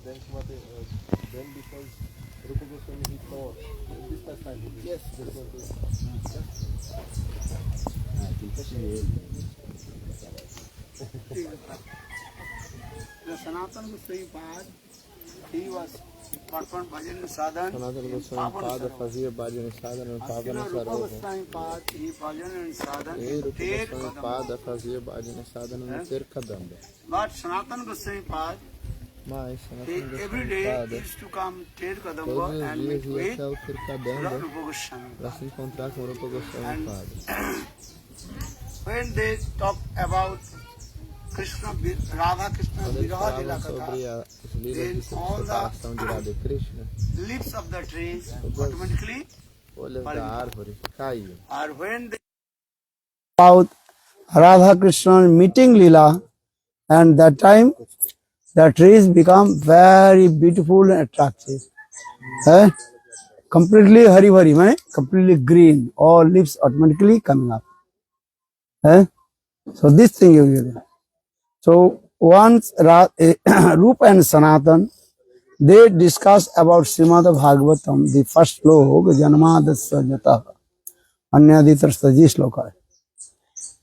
Then Srimati, then because Rupa Goswami he taught this time he did. Yes. The Sanatana Goswami Pad, he was performed bhajan and sadhan. Sanatana Goswami Pada fazia bhajan and sadhan and pavana Rupa sarva. Goswami Pad, he bhajan and sadhan. Rupa Goswami Pada fazia bhajan and sadhan and ter kadamba. But Sanatana Goswami Pad, Mas Sanatana Goswami every day used to come Ter Kadamba and meet with Rupa Goswami. Para se encontrar com Rupa Goswami Pada. When they talk about Krishna, Radha Krishna, Viraha Lila Katha, then all the leaves of the trees automatically are when they about Radha Krishna meeting Lila, and that time the trees become very beautiful and attractive. Completely hari bhari, completely green, all leaves automatically coming up. So this thing you do. So once Rupa and Sanatan, they discuss about Srimad Bhagavatam, the first slok, Janmadasya Jataha, Anyaditarsaji sloka.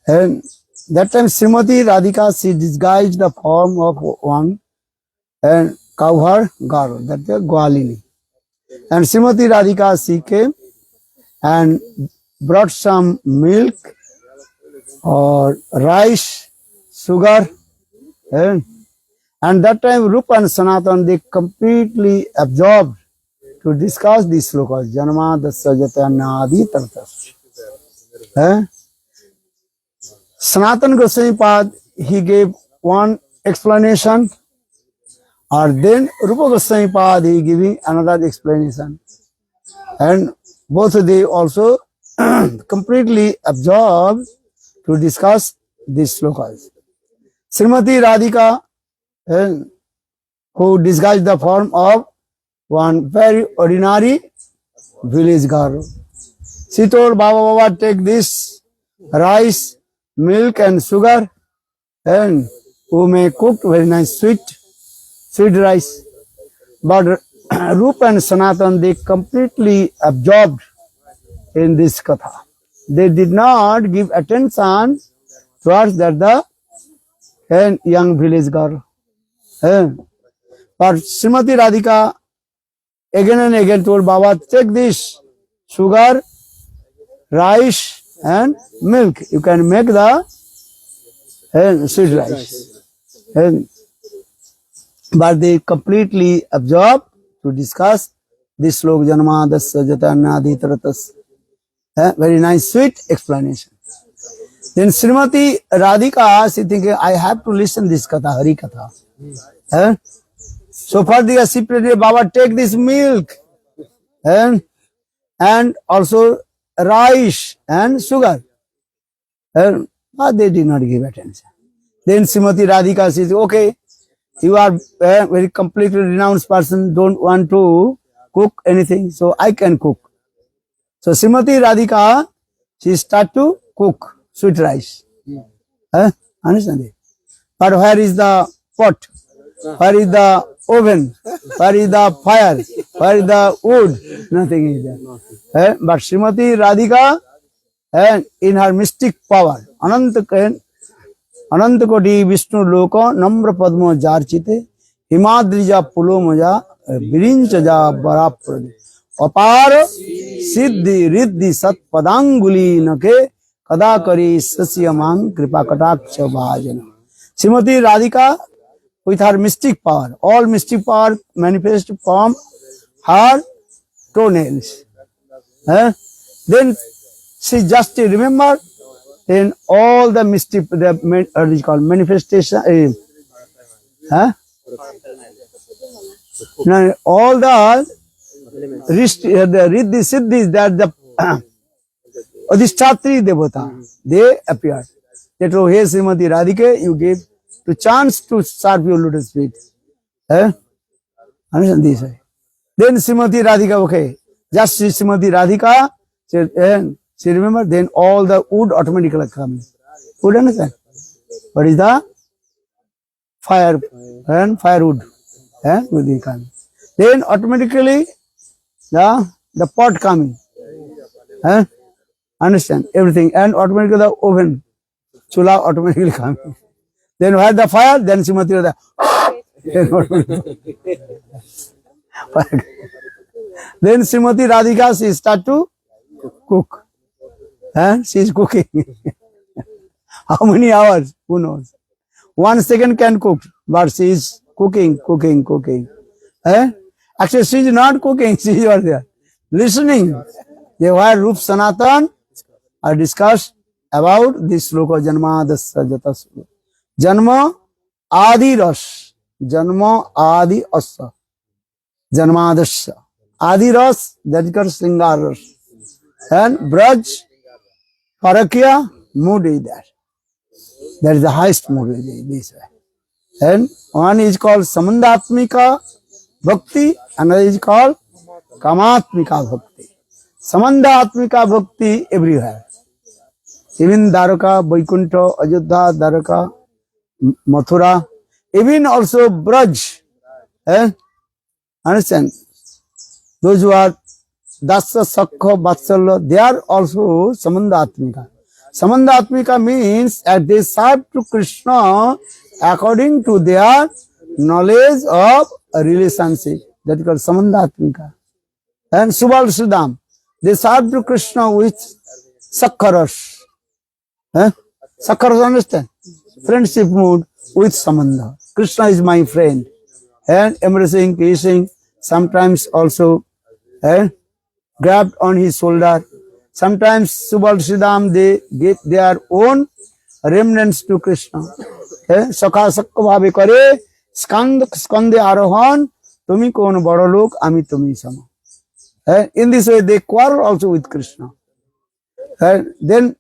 And that time Srimati Radhika, she disguised the form of one and cow Garo, that is Gwalini. And Srimati Radhika, she came and brought some milk or rice, sugar, and that time Rupa and Sanatan, they completely absorbed to discuss these slokas. Janma dasya jatanyadi tartas. Sanatana Goswami Pad, he gave one explanation, or then Rupa Goswami Pad, he giving another explanation. And both of they also completely absorbed to discuss these slokas. Srimati Radhika, who disguised the form of one very ordinary village girl. She told Baba, take this rice, milk and sugar, and who may cook very nice sweet rice. But Rupa and Sanatan, they completely absorbed in this katha. They did not give attention towards that the young village girl. But Srimati Radhika again and again told Baba, take this sugar, rice and milk. You can make the sweet rice. But they completely absorbed to discuss this slok Janmadasya Jatanyadi Taratas. Very nice, sweet explanation. Then Srimati Radhika, she thinking, I have to listen this katha, Hari katha. So for the she prayed, Baba, take this milk and also rice and sugar. But they did not give attention. Then Srimati Radhika says, okay, you are a very completely renounced person, don't want to cook anything, so I can cook. So Srimati Radhika, she start to cook sweet rice. Understand it? But where is the pot? Where is the oven? Where is the fire? Where is the wood? Nothing is there. But Srimati Radhika, in her mystic power, Ananta Koti Vishnu Loko Namra Padmo Jarchite Himadrija Pulomaja Virinchaja Baraprade Apara Siddhi Riddhi Sat Padanguli Nake Kadakari Sasyamang Kripa Kataksha Bhajana. Srimati Radhika, with her mystic power, all mystic power manifest from her toenails. Then she just remember, then all the mystic, the manifestation, Huh? Now, all the Riddhi Siddhis, that the Adhishthatri Devata, they appeared. They told, hey Srimati Radhike, you gave to chance to serve your lotus feet. Understand this way. Then Srimati Radhika, okay, just Srimati Radhika, she remember, then all the wood automatically comes. Wood, understand? What is the fire and firewood? Will be coming. Then automatically the pot coming. Understand everything, and automatically the oven, chula automatically coming. Then where the fire, then Srimati Radhika. Then Srimati Radhika, she start to cook. She is cooking. How many hours? Who knows? 1 second can cook, but she is cooking. Actually, she is not cooking. She is over there listening. They were Rup Sanatan are discussed about this sloka Janma Dasya Jata Sloka. Janma Adi Ras. Janma Adi Asa. Janma Dasya. Adi Ras, that is called Sringar Ras. And Braj, Parakya, mood is there. That is the highest mood this way. And one is called Samandatmika Bhakti, another is called Kamatmika Bhakti. Samandatmika Bhakti everywhere. Even Dwaraka, Vaikuntha, Ajodhya, Dwaraka, Mathura, even also Braj. Understand? Those who are Dasya, Sakha, Vatsalya, they are also Samandatmika. Samandatmika means that they serve to Krishna according to their knowledge of a relationship. That is called Samandatmika. And Subal Sudam, they serve to Krishna with Sakharas. Sakharas, understand? Friendship mood with Samandha. Krishna is my friend. And embracing, kissing, sometimes also grabbed on his shoulder. Sometimes Subal Sudam, they give their own remnants to Krishna. Sakha sakha bhabe kare, skande arohan, tumi kon bado lok, ami tumi sama. In this way, they quarrel also with Krishna. Then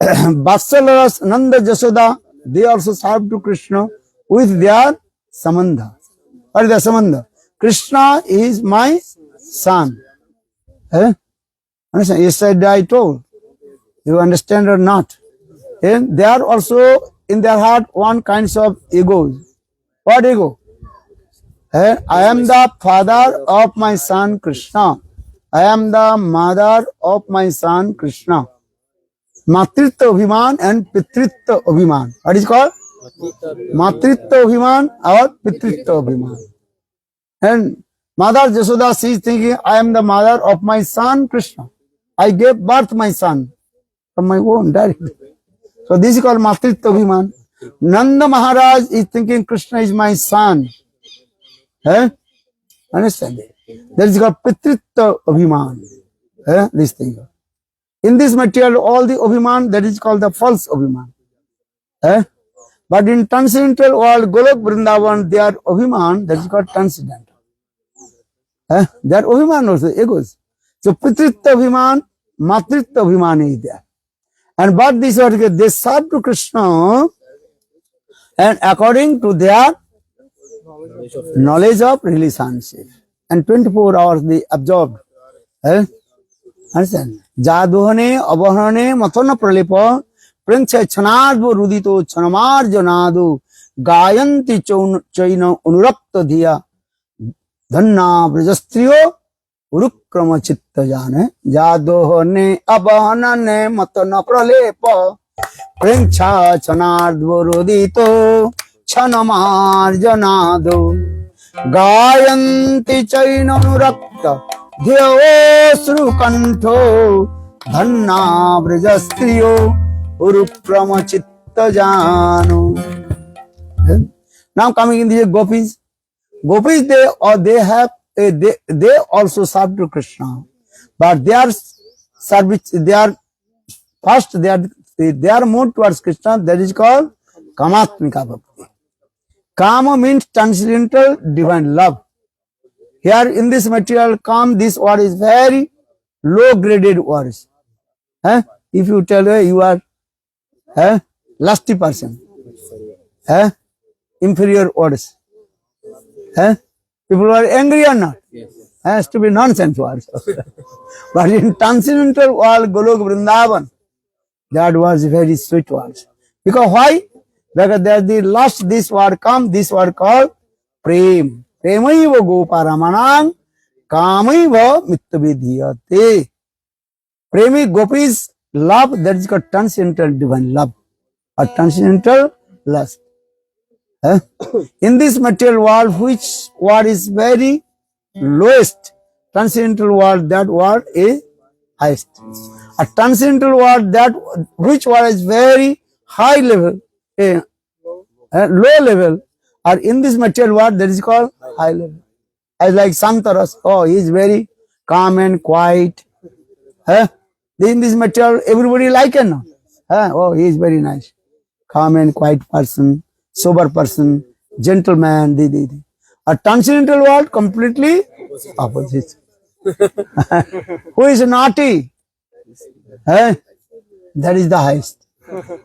Vatsalya, Nanda, Jasoda, they also serve to Krishna with their samandha. What is the samandha? Krishna is my son. Understand? Yesterday I told. You understand or not? And they are also in their heart one kinds of egos. What ego? I am the father of my son Krishna. I am the mother of my son Krishna. Matritva Abhiman and Pitritva Abhiman. What is called? Matritva Abhiman or Pitritva Abhiman. And Mother Jasoda, she is thinking, I am the mother of my son Krishna. I gave birth my son from my own directly. So this is called Matritva Abhiman. Nanda Maharaj is thinking Krishna is my son. Understand? That is called Pitritva Abhiman. This thing. In this material, all the Abhiman, that is called the false Abhiman. But in transcendental world, Golok Vrindavan, they are Abhiman, that is called transcendental. They are Abhiman also, egos. So Pitritva Abhiman, Matritva Abhiman is there. And but this is they serve to Krishna and according to their knowledge of relationship. And 24 hours they absorbed. Understand? Jadohane, Abahane, Matana Pralepa, Prince Chanadvo Rudito, Chanamar Janadu, Gayanti Chaina Unurapta Dhya, Dhanna Brajastrio, Urukrama Chitta Jane, Jadohane, Abahanane, Matana Pralepa, Prince Chanadvo Rudito, Chanamar Janadu, Gayanti Chaina Unurapta, Dhyavosru Kanto, Dhanna Brajastrio, Urukrama Chitta Janu. Now coming in the gopis. Gopis, they also serve to Krishna. But their service, they are moved towards Krishna, that is called Kamatmika Bhakti. Kama means transcendental divine love. Here in this material, Kam, this word is very low graded words. If you tell her you are lusty person, inferior words. People are angry or not? Has to be nonsense words. But in transcendental world, Golok Vrindavan, that was very sweet words. Because why? Because there the last this word come, this word called Prem. Premaiva Goparamanang Kamaiva Mittavidhiyate. Premi Gopis love, that is called transcendental divine love or transcendental lust. In this material world, which word is very lowest, transcendental world, that word is highest. A transcendental word, that which word is very high level, low level, or in this material world, that is called high level. As like Santaras, oh, he is very calm and quiet. In this material, everybody like it now. Oh, he is very nice, calm and quiet person, sober person, gentleman. A transcendental world, completely opposite. Who is naughty? That is the highest.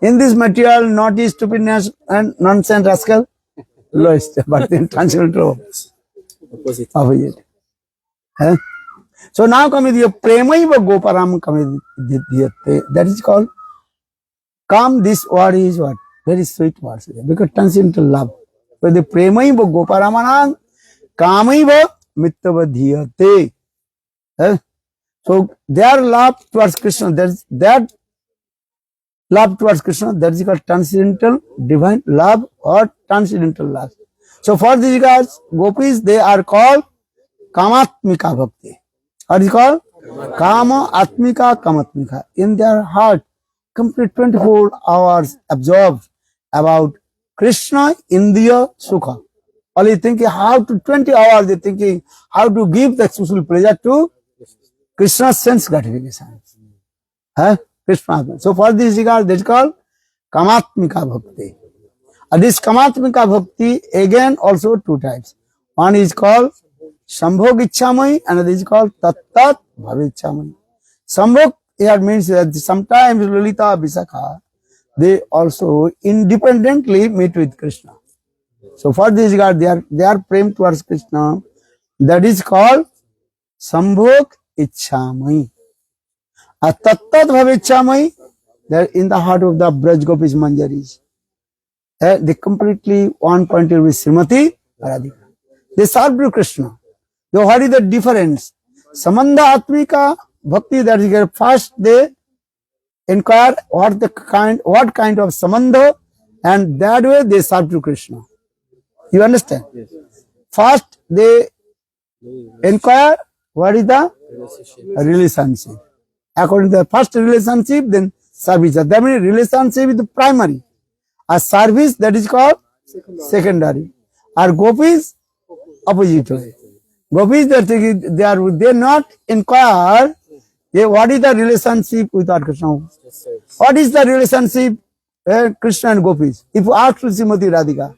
In this material, naughty, stupidness, and nonsense, rascal, lowest. But in transcendental opposite. So now come with your Premaiva Goparam come with that is called Kam. This word is what? Very sweet word. Because transcendental love. So the Premaiva Goparamanang Kamaiva Mittavadhiyate. So their love towards Krishna, that love towards Krishna, that is called transcendental divine love or transcendental love. So for these guys, gopis, they are called Kamatmika Bhakti. What is called? Kama Atmika Kamatmika. In their heart, complete 24 hours absorbed about Krishna, India, Sukha. Only thinking how to 20 hours they thinking how to give the exclusive pleasure to Krishna's sense gratification. Krishna. So for this regard, that is called Kamatmika Bhakti. And this Kamatmika Bhakti again also two types. One is called Sambhog Ichamai, another is called Tattat Bhavichamai. Sambhog here means that sometimes Lalita Visakha, they also independently meet with Krishna. So for this regard, they are prem towards Krishna. That is called Sambhog Ichamai. A Tattat Bhavichamai, they are in the heart of the Braj Gopis Manjaris. They completely one pointed with Srimati Radhika. They serve to Krishna. So what is the difference? Samandha Atmika Bhakti, that is first they inquire what kind of samandha, and that way they serve to Krishna. You understand? Yes. First they inquire what is the relationship. According to the first relationship, then service. That means relationship is the primary. A service, that is called secondary. Or gopis, opposite way. Gopis, they not inquire what is the relationship with our Krishna. What is the relationship Krishna and gopis? If you ask Srimati Radhika,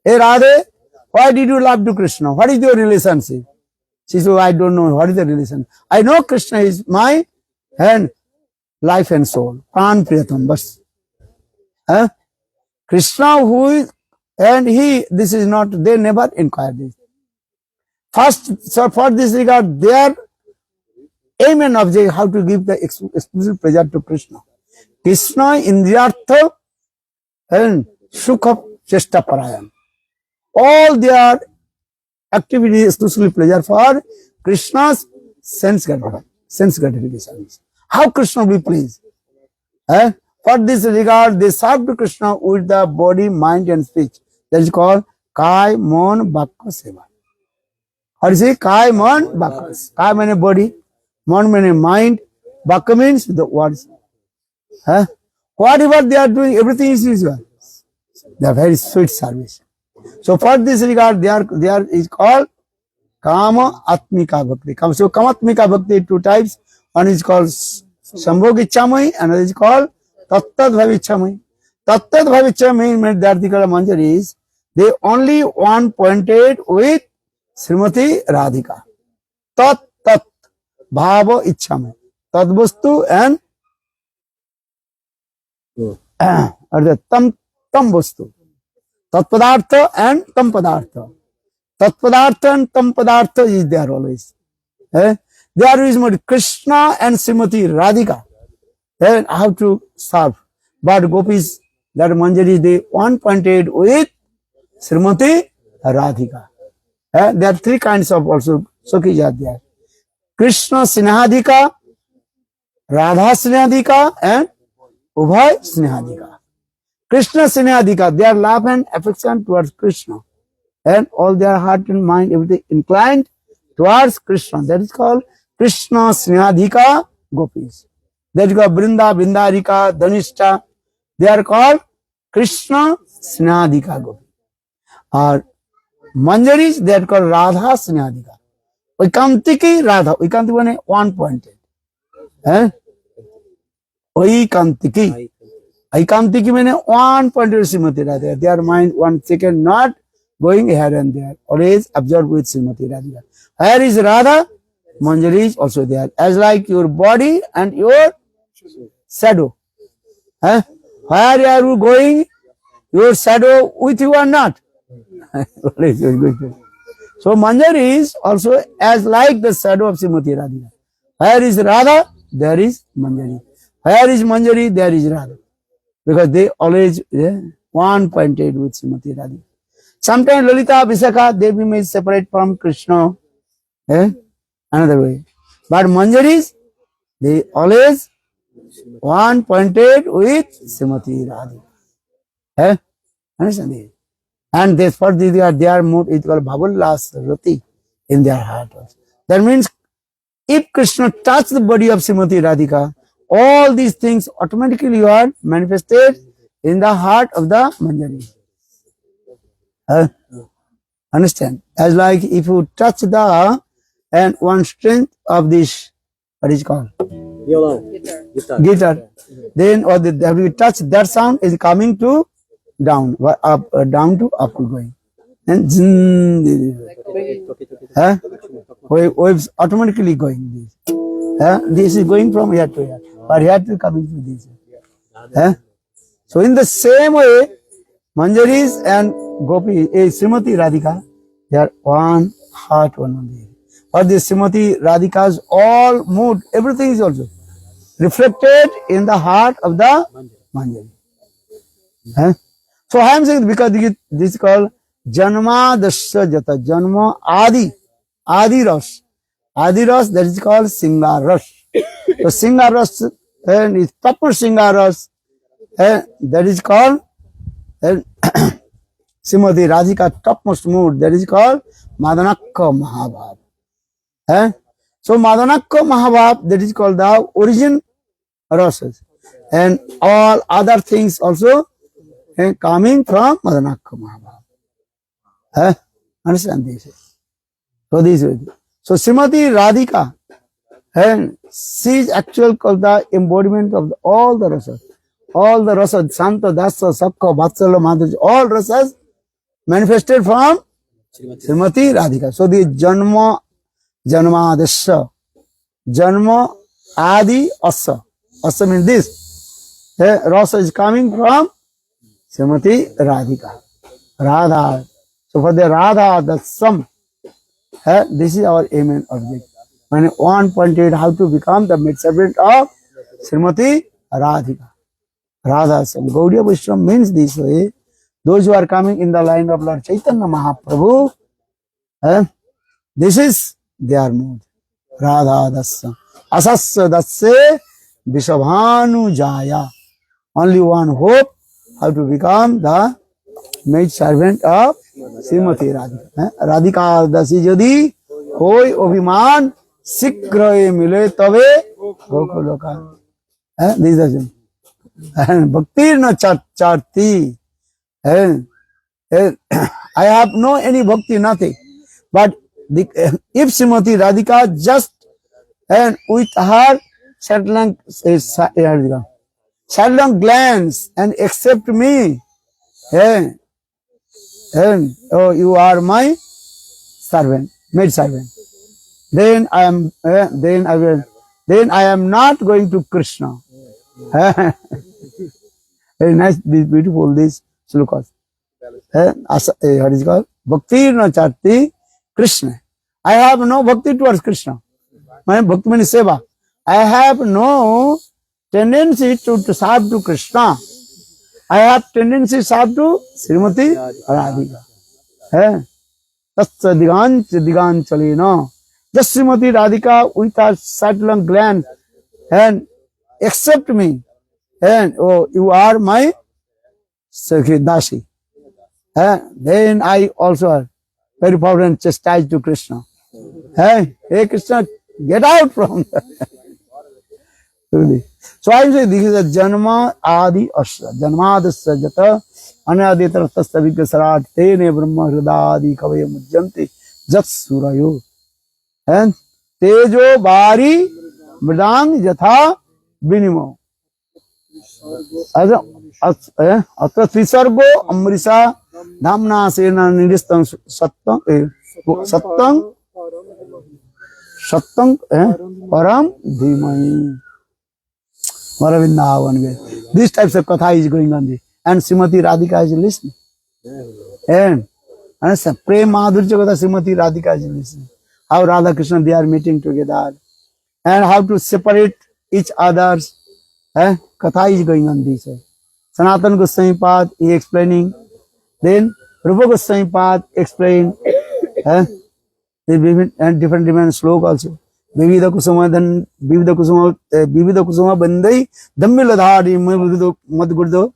hey Radhe, why did you love to Krishna? What is your relationship? She said, I don't know. What is the relation? I know Krishna is my life and soul. Pran Priyatam, bas. Krishna who is, and he, this is not, they never inquire this. First, so for this regard, their aim and object, how to give the exclusive pleasure to Krishna. Krishna Indriyartha and Sukha Chesta Parayam. All their activities exclusively pleasure for Krishna's sense gratification. How Krishna will be pleased? For this regard, they serve to Krishna with the body, mind and speech. That is called Kai, Mon, Bhakka, Seva. Or is it Kai, Mon, Bhakka? Kai means body, Mon means mind, Bhakka means the words. Whatever they are doing, everything is usual. They are very sweet service. So for this regard, they are is called Kama Atmika Bhakti. So Kamatmika Bhakti, two types. One is called Sambhog Ichamai, another is called Tattat Bhavichamai. Tattat Bhavichamai means that the Manjaris, they only one pointed with Srimati Radhika. Tat tat bhava ichchame. Tad vastu and or the tam vastu. Tat padartha and tam padartha. Tat padartha and tam padartha is there always. There is more Krishna and Srimati Radhika. Then how to serve. But gopis, that Manjari, they one pointed with Srimati Radhika. There are three kinds of also Sakis are there. Krishna Snehadika, Radha Snehadika, and Ubhay Snehadika. Krishna Snehadika, their love and affection towards Krishna. And all their heart and mind, everything inclined towards Krishna. That is called Krishna Snehadika gopis. That is called Brinda, Bindarika, Dhanishta. They are called Krishna Snehadika gopis. Or Manjaris, they are called Radha Snehadika. Oikantiki Radha. Oikantiki means one pointed. Oikantiki. Oikantiki means one pointed Srimati Radhika. Their mind 1 second not going here and there. Always absorbed with Srimati Radhika. Where is Radha? Manjari is also there. As like your body and your shadow. Where are you going? Your shadow with you or not? So Manjari is also as like the shadow of Srimati Radhika. Where is Radha? There is Manjari. Where is Manjari? There is Radha. Because they always one pointed with Srimati Radhika. Sometimes Lalita, Visakha, Devi may separate from Krishna. Another way. But Manjaris, they always one pointed with Srimati Radhika. Understand it? And this for their mood is called Bhavallas Rati in their heart. That means if Krishna touches the body of Srimati Radhika, all these things automatically are manifested in the heart of the Manjari. Understand? As like if you touch the and one strength of this, what is it called? Guitar. Then or have you touch that sound is coming to down, up, down to up going. And waves automatically going this. This is going from here to here, but here to coming to this. So in the same way, Manjaris and Gopi, Srimati Radhika, they are one heart, one only. But the Srimati Radhika's all mood, everything is also reflected in the heart of the Manjari. So I am saying because this is called Janma Dasya Jata, Janma Adi Ras. Adi Ras, that is called Singar Ras. So Singar Ras is proper Singar Ras. That is called Srimati Radhika topmost mood. That is called Madanakka Mahabhav. So Madanakka Mahabhav, that is called the origin rasas. And all other things also coming from Madanakka Mahabhav. Understand this? So this way. So Srimati Radhika, and she is actually called the embodiment of all the rasas. All the rasas, Santa, Dasa, Sakha, Vatsala, Madhurya, all rasas manifested from Srimati Radhika. So the Janma Dasya, Janma Adi Asa. Asa means this. Rasa is coming from Srimati Radhika. Radha. So for the Radha, the sum, this is our aim and object. When one pointed how to become the maidservant of Srimati Radhika. Radha Sam. Gaudiya Vaishnava means this way. Those who are coming in the line of Lord Chaitanya Mahaprabhu, this is their mood. Radha Dasa. Asasya Dasse Vishabhanu Jaya. Only one hope, how to become the maid servant of Srimati Radhika. Radhika Dasi Jadi Hoi Abhiman Sikraye Mile Tabe Gokoloka. This is the and Bhakti na charti. I have no any bhakti, nothing. But if Srimati Radhika just and with her sidelong glance and accept me, And oh, you are my servant, maid servant. Then I am, then I am not going to Krishna. Very nice, this beautiful, this slokas. What is it called? Bhakti na chatti Krishna. I have no bhakti towards Krishna. My bhakti means seva. I have no tendency to serve to Krishna. I have tendency to serve to Srimati Radhika. Tatsa digan chalena. Just Srimati Radhika with her subtle glance and accept me. And oh, you are my Sakhi Dasi. Then I also are very proud and chastised to Krishna. Hey Krishna, get out from there. So I say this is a Janma Adi Asra. Janmadasya Jata Anaditra Tastavika Sarat Tene Brahma Hridadi Kavaya Mujjanti Jat Surayo. And Tejo Bari Mridang Jatha Vinimo. Atra Trisargo Amrisa Dhamna Sena Nidistang Sattang Param Dhimai. Varavindavan. These types of katha is going on there. And Srimati Radhika is listening. And Prem Madhurya Katha Srimati Radhika is listening. How Radha Krishna they are meeting together. And how to separate each others. Katha is going on this way. Sanatana Goswami Pad he explaining. Then Rupa Goswami Pad explain. And different slok also. Vivida Kusuma Bandai, Damiladhari, Madgurdo,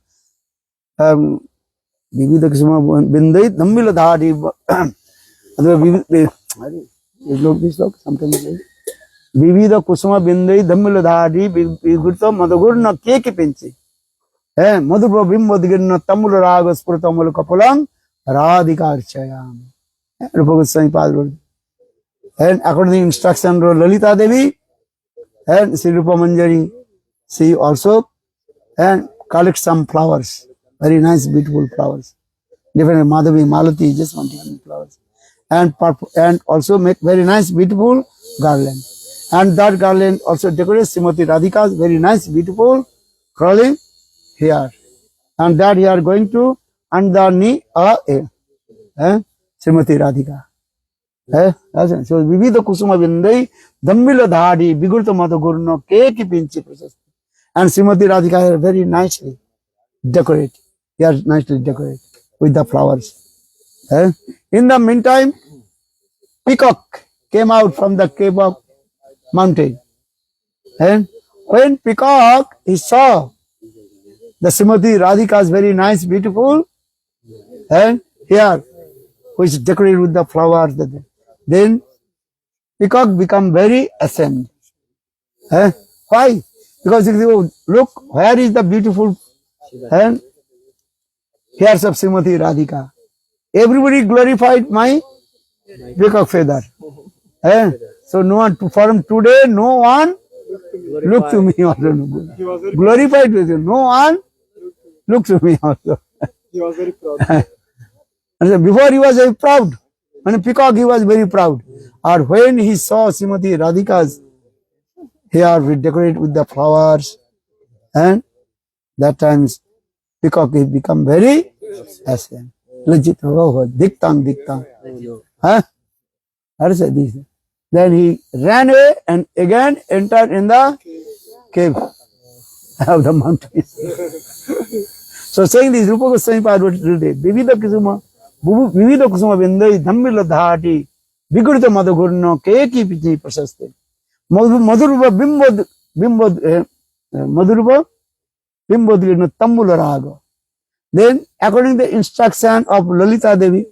Vivida Kusuma Bandai, Damiladhari, this look, sometimes Vivida Kusuma Bandai, Damiladhari, Vigurta, Madagurna, Keke Pinchi, Madhubra Bimbodigna, Tamula Spurtamal Kapulang, Radhika Archayam, Rupagoswami Padre. And according to the instruction of Lalita Devi and Sri Rupa Manjari, she also and collect some flowers, very nice, beautiful flowers. Different Madhavi, Malati, just one different flowers, and also make very nice, beautiful garland. And that garland also decorates Srimati Radhika's very nice, beautiful curling hair, and that hair going to underneath Srimati Radhika. So Vivida Kusuma Vindai, Dammila Dhadi, Bigurta Madhagurno, Keki Pinchi process. And Srimati Radhika very nicely decorated. They are nicely decorated with the flowers. In the meantime, peacock came out from the cave of mountain. And when peacock he saw the Srimati Radhika's very nice, beautiful and hair, which is decorated with the flowers. Then peacock become very ashamed. Why? Because if you look, where is the beautiful hairs of Srimati Radhika? Everybody glorified my peacock feather. So no one, from today, no one look to me also. Glorified with you. No one look to me also. He was very proud. Before he was very proud. When peacock he was very proud. Or when he saw Srimati Radhika's hair decorated with the flowers, and that times peacock he become very ashamed. Legit. Diktang. How to say this? Then he ran away and again entered in the cave of the mountain. So saying this, Rupa Goswami Parvati today, Vivida Kusuma Vindai, Dhammila Dhati, Vigurta Madhagurno, Keki Pichi Prasaste, Madhurupa Bimbodhirino Tambula Raga. Then, according to the instruction of Lalita Devi,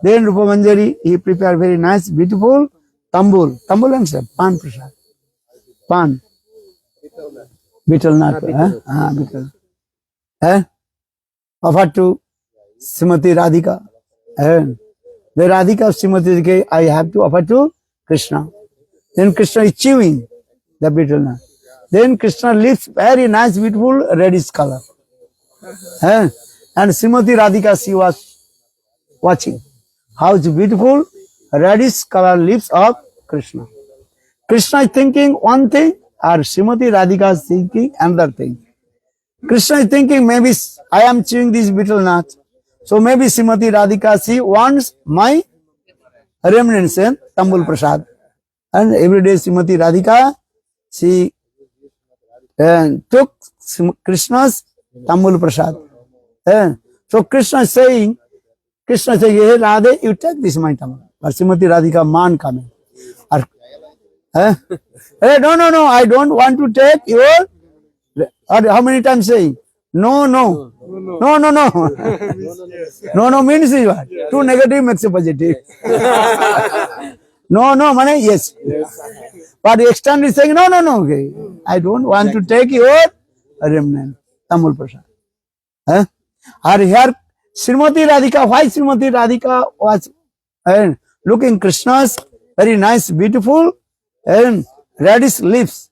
then Rupa Manjari, he prepared very nice, beautiful tambul. Tambul and say, pan prasad. Pan. Betel nut. Betel. Offered to Srimati Radhika. And the Radhika of Srimati Radhika, I have to offer to Krishna. Then Krishna is chewing the betel nut. Then Krishna lips very nice, beautiful reddish color. And Srimati Radhika, she was watching. How beautiful reddish color lips of Krishna. Krishna is thinking one thing, or Srimati Radhika is thinking another thing. Krishna is thinking, maybe I am chewing this betel nut. So maybe Srimati Radhika, she wants my remnants in Tambul Prasad. And every day Srimati Radhika, she took Krishna's Tambul Prasad. So Krishna is saying, hey Radhe, you take this my Tambul. Or Srimati Radhika, man coming. Or, hey, no, I don't want to take your. Or how many times saying? No. No means what? Two negative makes a positive. No, money, yes. But the extent is saying, no, okay. I don't want to take your remnant, Tamul Prasad. Or here, Srimati Radhika, why Srimati Radhika was looking Krishna's very nice, beautiful and reddish lips?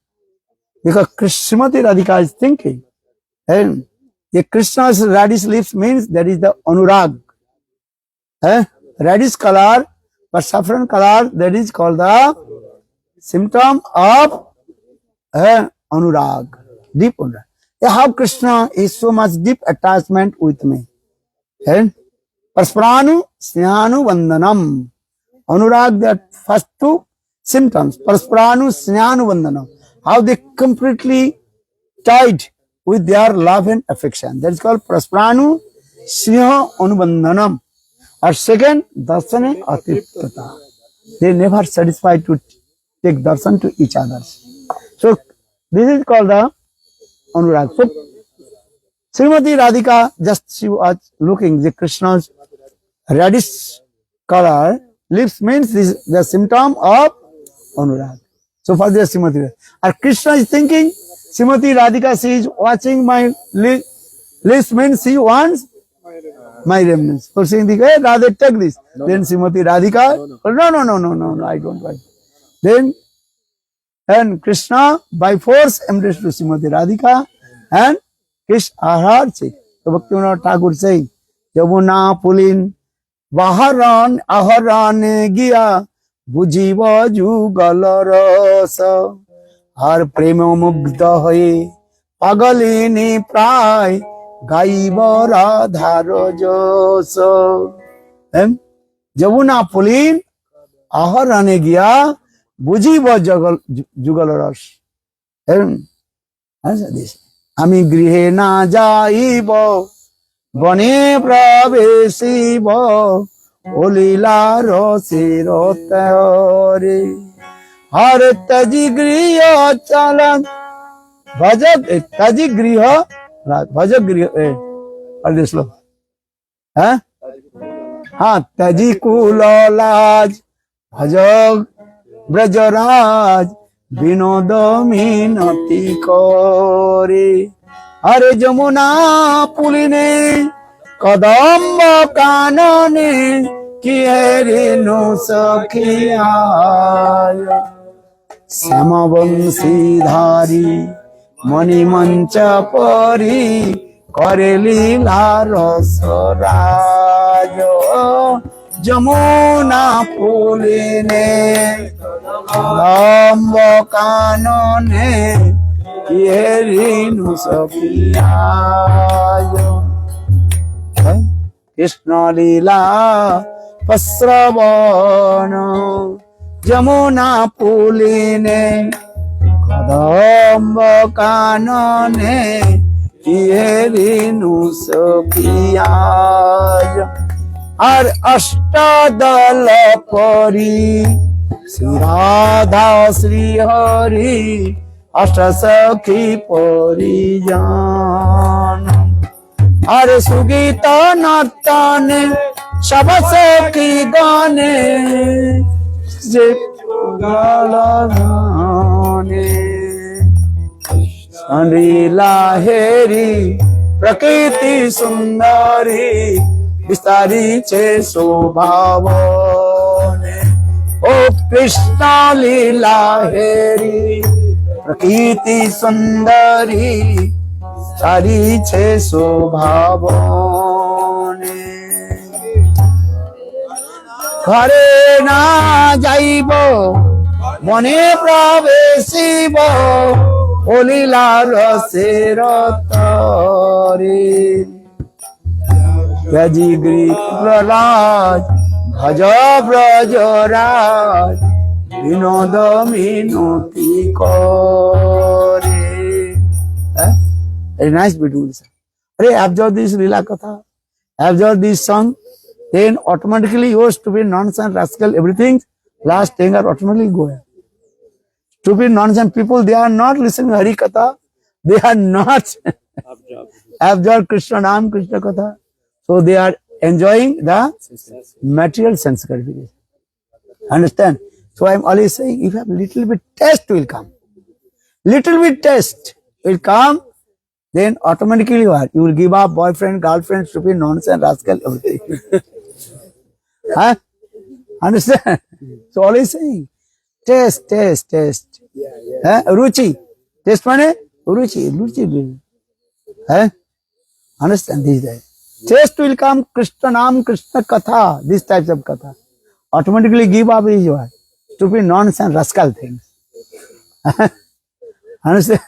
Because Srimati Radhika is thinking, and the Krishna's reddish lips means that is the anurag. Reddish color, but saffron color, that is called the symptom of anurag, deep anurag. How Krishna is so much deep attachment with me. Praspranu Snehanu Vandanam. Anurag, that first two symptoms. Praspranu Snehanu Vandanam. How they completely tied with their love and affection. That is called Praspranu Sneha Anubandanam. Or second, Darsane Atiptata. They never satisfied to take darshan to each other. So this is called the Anurag. So Srimati Radhika, just she was looking the Krishna's reddish color lips means this is the symptom of Anurag. So for this Srimati Radhika. And Krishna is thinking, Srimati Radhika, she is watching my lips means she wants my remnants. So saying, hey, Radha, take this. Then Srimati Radhika, no, I don't want. Then, and Krishna by force embraced to Srimati Radhika and kissed her cheek. So Bhaktivinoda Thakur saying, Yamuna Pulin Vaharan Aharane Giya Bujiva Jugal Rasa Har Prema Mugdha Hoye Pagalini Pray Gaiva Radhar Joso. Yamuna Pulin Aharane Giya Bujiva Jugal Rasa. Ami grihe na jaibo bane pravesibo olila rose rotare har taji griha chalan bhajak taji griha adeslo taji kulalaj bhajak brajaraj Binod মিনতি করে আরে যমুনা পুলিনে কদম্ব কাননে কি হেরিনু সখিয়ায় শ্যামবংশীধারী মণিমঞ্চ পরি করে লীলা রসরাজ যমুনা পুলিনে কদম্ব কাননে হেরিনু সখিয়ায় কৃষ্ণ লীলা প্রশ্রবণ যমুনা পুলিনে কদম্ব কাননে হেরিনু সখিয়ায় আর অষ্টদল পরি শ্রী রাধা শ্রী হরি অষ্ট সখী পরিজন আর সুগীত নর্তনে সব সখী গানে যে গানে লীলা হেরি প্রকৃতি সুন্দরী বিস্তারিছে শোভাবনে ও কৃষ্ণ লীলা হেরি প্রকৃতি সুন্দরী বিস্তারিছে শোভাবনে ঘরে না যাইব মনে প্রবেশিব অলীলা রসের তরে ব্যাজিগ্রী প্রহ্লাদ ভজ ব্রজরাজ বিনোদ মিনতি করে very nice beautiful song. Hey, absorb this lila katha, absorb this song, then automatically your stupid nonsense rascal everything last anger automatically go ahead. Stupid nonsense people, they are not listening Hari Katha, they are not absorb Krishna Nam Krishna Katha, so they are enjoying the material sense gratification. Understand? So I am always saying, if you have little bit taste will come, little bit taste will come, then automatically what? You will give up boyfriend, girlfriend, stupid nonsense, rascal, everything. Huh? Understand? So always saying, taste, taste, taste. Huh? Ruchi. Taste mane? Ruchi. Ruchi. Huh? Understand this day. Taste will come, Krishna Nam, Krishna Katha, these types of Katha. Automatically give up is what? Stupid nonsense, rascal things. Understand?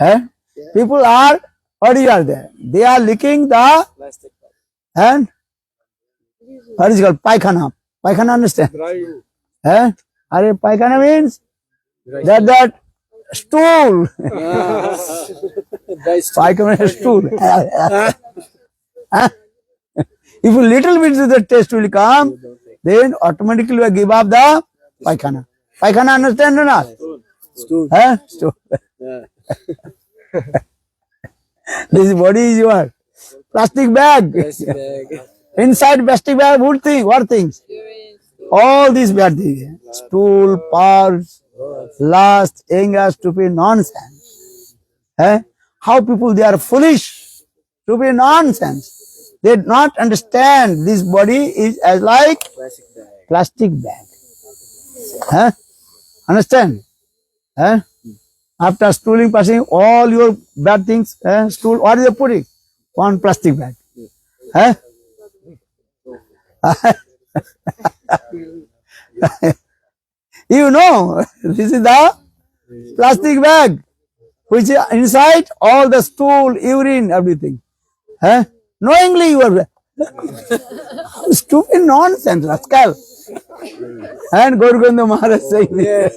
Huh? People are, what are they? They are licking the and what is it called? Paikhana. Paikhana, understand? Huh? Are Paikhana means that stool. Paikhana is stool. Huh? If a little bit of the taste will come, then automatically we give up the Paikhana. Paikhana, understand or not? Stool. Huh? Stool. This body is your plastic bag. Inside plastic bag, what things? All these bad things. Stool, purse, lust, anger, stupid nonsense. How people, they are foolish. Stupid nonsense. They do not understand this body is as like plastic bag. Understand? After stooling, passing all your bad things, stool, what is they putting? One plastic bag. You know, this is the plastic bag, which is inside all the stool, urine, everything. Knowingly you are stupid nonsense, rascal. And Gaurganda Maharaj saying this.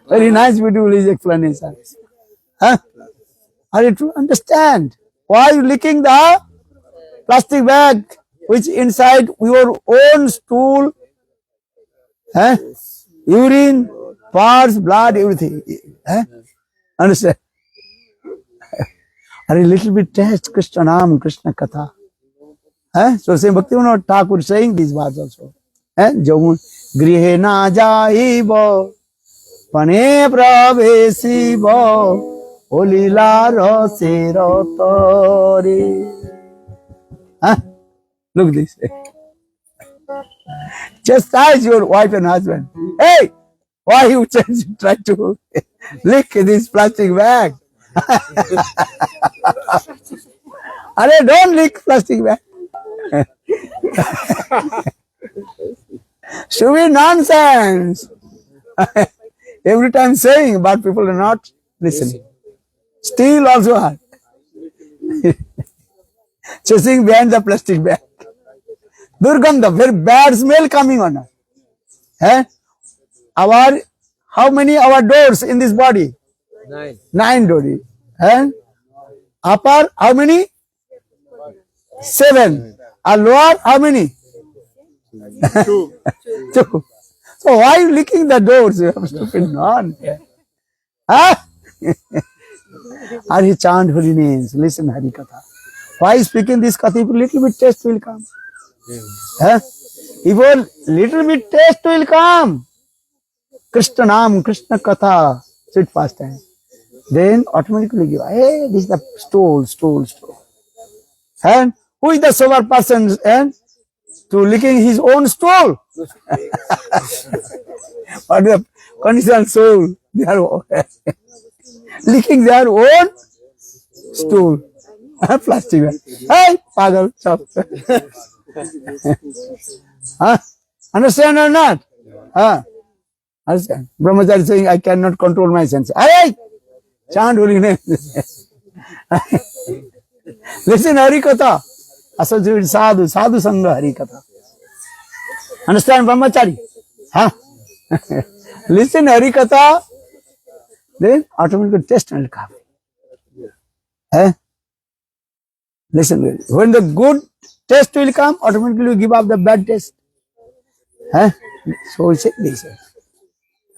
Very nice, beautiful his explanation. Are you to understand? Why are you licking the plastic bag which inside your own stool, urine, parts, blood, everything? Understand? Are a little bit taste Krishna Nam, Krishna Katha. So same Bhaktivinoda Thakur saying these words also. Jamun grihe na jaibo pane pravesiv olila raser tare. Look this. Chastise your wife and husband. Hey, why you try to lick this plastic bag? Arey, don't lick plastic bag. Stupid nonsense. Every time saying, but people are not listening. Still also hard. Chasing behind the plastic bag. Durgandha, very bad smell coming on us. How many our doors in this body? 9. 9 doors. Upper, how many? 7. And lower, how many? 2. 2. So why are you licking the doors? You have stupid non. Hari chant holy names. Listen Hari Katha. Why speaking this Katha? If a little bit taste will come. If a little bit taste will come. Krishna Nam, Krishna Katha. Sit fast time. Then automatically give. Hey, this is the stool. And who is the sober person? And to licking his own stool. But the conditional soul, they are licking their own stool. Plastic bag. Hey, pagal, stop. Huh? Understand or not? Huh? Understand? Brahmachari saying, I cannot control my senses. Hey! Chant holy name. Listen, Hari Katha. Associate sadhu, sadhu sangha, Hari Katha. Understand, Brahmachari? Huh? Listen, Hari Katha. Then automatically taste and come. Eh? Listen, when the good taste will come, automatically you give up the bad taste. Eh? So we say this.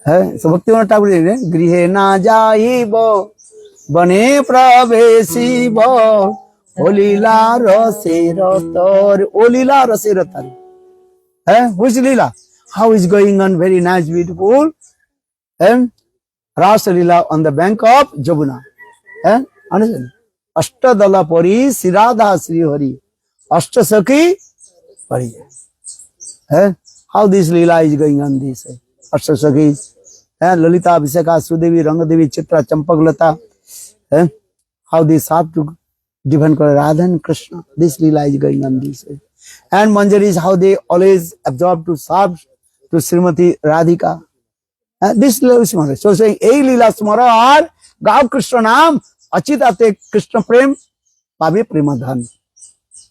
Eh? So Bhaktivinoda Thakur says, Grihe na jaibo, bane pravesibo, olila rase ratar, olila rase ratar. Eh? Which lila? How is going on? Very nice, beautiful. Eh? Rasa lila on the bank of Jamuna. Eh? Understand? Ashtadala pari, Siradha Sri Hari. Ashtasaki pari. Eh? How this lila is going on this? Ashtasaki. Lalita, Abhiseka, Sudevi, Rangadevi, Chitra, Champaklata. How they have to defend Radha and Krishna. This lila is going on this way. And Manjari is how they always absorb to serve to Srimati Radhika. This lila is smara. So saying, A lila smara or Gav Krishna Nam, Achitate Krishna Prem, Pabe Premadhan.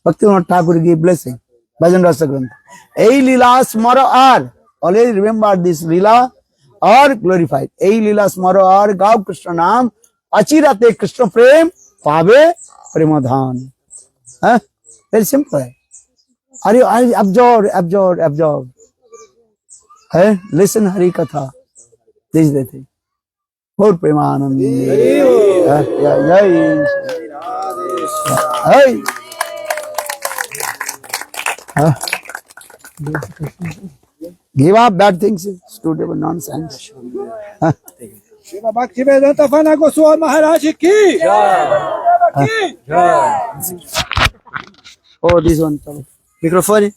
Bhaktivinoda Thakur gave blessing. Bhajan Rasa Grantha. A lila smara or, always remember this lila or glorified. A lila smara or Gav Krishna Nam, Achirate Krishna Prem, Pabe Premadhan. Very simple. Are you absorb? Listen Hari Katha. This is the thing. More Premanand. Give up bad things. Stupid nonsense. Srila Bhaktivedanta Vana Goswami Maharaj ki. Oh, this one. Microphone.